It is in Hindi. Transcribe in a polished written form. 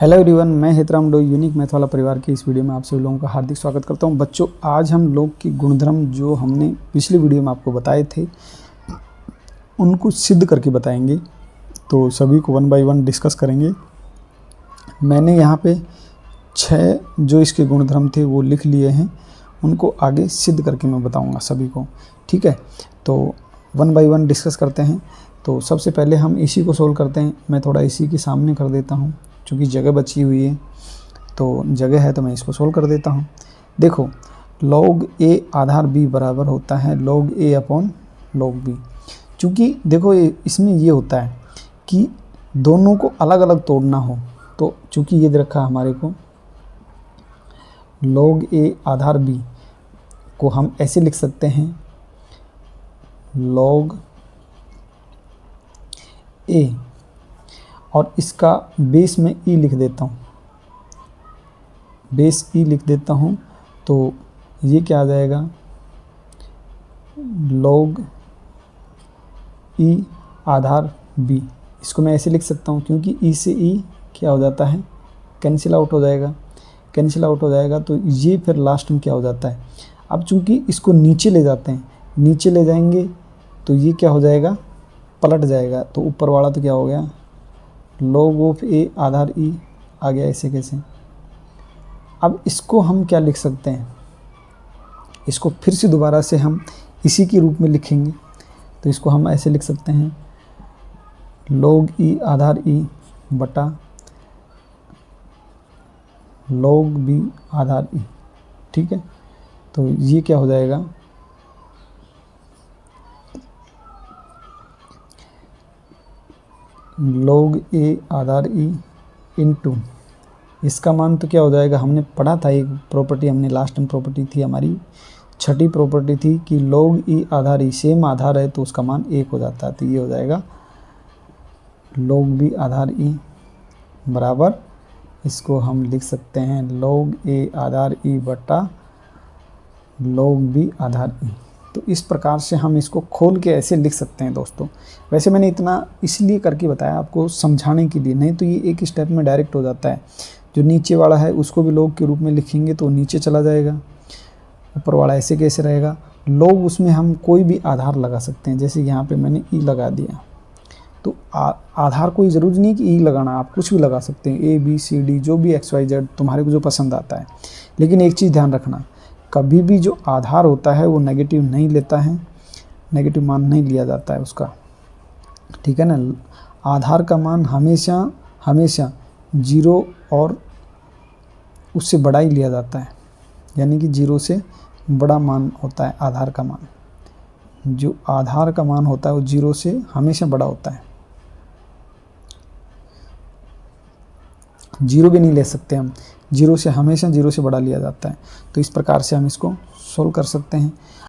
हेलो एवरीवन, मैं हेतराम डो यूनिक मैथ वाला परिवार के इस वीडियो में आप सभी लोगों का हार्दिक स्वागत करता हूं। बच्चों, आज हम लोग की गुणधर्म जो हमने पिछली वीडियो में आपको बताए थे उनको सिद्ध करके बताएंगे। तो सभी को वन बाय वन डिस्कस करेंगे। मैंने यहाँ पे 6 जो इसके गुणधर्म थे वो लिख लिए हैं, उनको आगे सिद्ध करके मैं बताऊँगा सभी को। ठीक है, तो वन बाय वन डिस्कस करते हैं। तो सबसे पहले हम इसी को सोल्व करते हैं। मैं थोड़ा इसी के सामने कर देता हूँ क्योंकि जगह बची हुई है, तो जगह है तो मैं इसको सोल्व कर देता हूँ। देखो, log a आधार b बराबर होता है log a upon log b। चूँकि देखो इसमें ये होता है कि दोनों को अलग अलग तोड़ना हो, तो चूँकि ये दे रखा है हमारे को log a आधार b को हम ऐसे लिख सकते हैं log a, और इसका बेस में e लिख देता हूँ, बेस e लिख देता हूँ। तो ये क्या आ जाएगा, log e आधार b। इसको मैं ऐसे लिख सकता हूँ क्योंकि e से e क्या हो जाता है, कैंसिल आउट हो जाएगा, कैंसिल आउट हो जाएगा। तो ये फिर लास्ट में क्या हो जाता है, अब चूँकि इसको नीचे ले जाते हैं, नीचे ले जाएंगे तो ये क्या हो जाएगा, पलट जाएगा। तो ऊपर वाला तो क्या हो गया, log of a Aadhaar e आ गया ऐसे कैसे। अब इसको हम क्या लिख सकते हैं, इसको फिर से दोबारा से हम इसी के रूप में लिखेंगे। तो इसको हम ऐसे लिख सकते हैं log e आधार e बटा log b आधार e। ठीक है, तो ये क्या हो जाएगा, log a Aadhaar e into इसका मान तो क्या हो जाएगा, हमने पढ़ा था एक प्रॉपर्टी, हमने लास्ट में प्रॉपर्टी थी हमारी, छठी प्रॉपर्टी थी कि log e आधार e सेम आधार है तो उसका मान 1 हो जाता है। तो ये हो जाएगा log b आधार e बराबर, इसको हम लिख सकते हैं log a आधार e बटा log b आधार e। तो इस प्रकार से हम इसको खोल के ऐसे लिख सकते हैं दोस्तों। वैसे मैंने इतना इसलिए करके बताया आपको समझाने के लिए, नहीं तो ये एक स्टेप में डायरेक्ट हो जाता है। जो नीचे वाला है उसको भी log के रूप में लिखेंगे तो नीचे चला जाएगा, ऊपर वाला ऐसे कैसे रहेगा। log उसमें हम कोई भी आधार लगा सकते हैं, जैसे यहाँ पे मैंने e लगा दिया। तो आधार कोई ज़रूरी नहीं कि e लगाना, आप कुछ भी लगा सकते हैं, a b c d जो भी x y z तुम्हारे को जो पसंद आता है। लेकिन एक चीज़ ध्यान रखना, कभी भी जो आधार होता है वो नेगेटिव नहीं लेता है, नेगेटिव मान नहीं लिया जाता है उसका। ठीक है ना, आधार का मान हमेशा हमेशा 0 और उससे बड़ा ही लिया जाता है, यानी कि 0 से बड़ा मान होता है आधार का मान। जो आधार का मान होता है वो 0 से हमेशा बड़ा होता है, 0 भी नहीं ले सकते हम, 0 से हमेशा 0 से बड़ा लिया जाता है। तो इस प्रकार से हम इसको सोल्व कर सकते हैं।